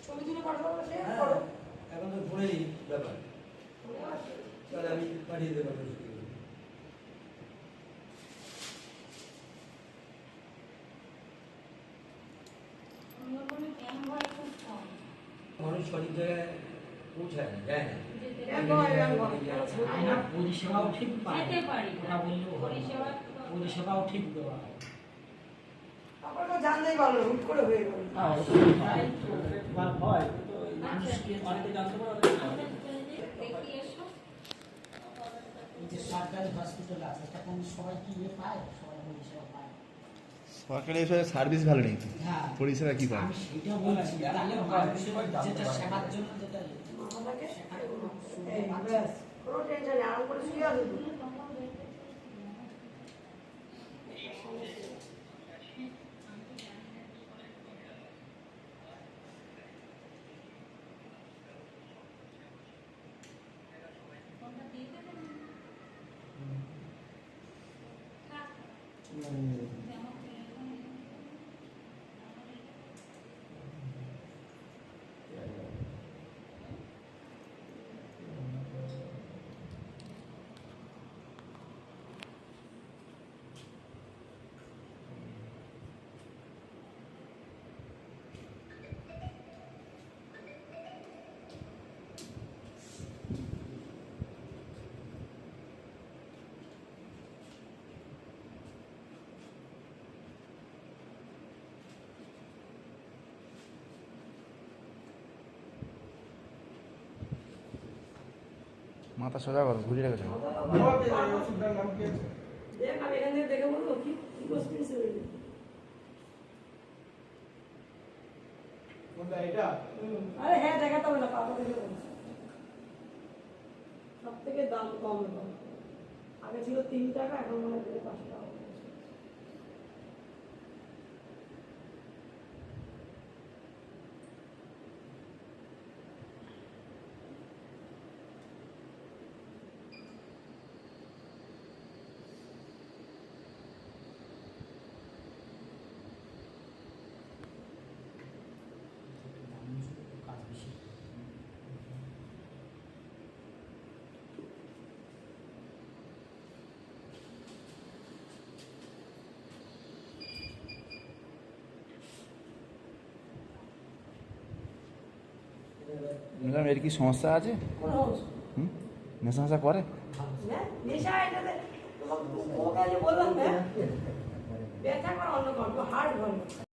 ছবি তুলে পাঠাবো এখন তো ফোনেই ব্যাপার, তাহলে আমি পাঠিয়ে দেবো। মানুষ সঠিক জায়গায় পৌঁছায় না, যায় না, পরিষেবাও ঠিক পায়, ওটা বললেও পরিষেবাও ঠিক দেওয়া হয়। জানতেই পারলো হুট করে হয়ে গেল। মানুষকে যে সরকারি হসপিটাল আছে সেটা কোন সবাই কি পায়, সবাই পরিষেবা পায়। সরকারি সার্ভিস ভালো নেই, পরিষেবা কি পায়? আমি সেটা বলছি, তাহলে যেটা সেবার জন্য যেটা কোনো টেনশন নেই, আরাম করে শুয়ে আসবে। মাথা সোজা করো, ঘুরিয়ে রেখেছো। দেখ আমি এখান থেকে দেখে বলবো কি আরে হ্যাঁ দেখাতে হবে না, পাবো দেখে সব থেকে দাম কম, আগে ছিল 3 টাকা, এখন মনে হয় 5 টাকা। কাজ বেশি। ম্যাডাম এর কি সমস্যা আছে? নেশা নেশা করে? নেশা এটাতে তোমাকে বললাম না, ব্যথা করে অন্য কোনো হার্ট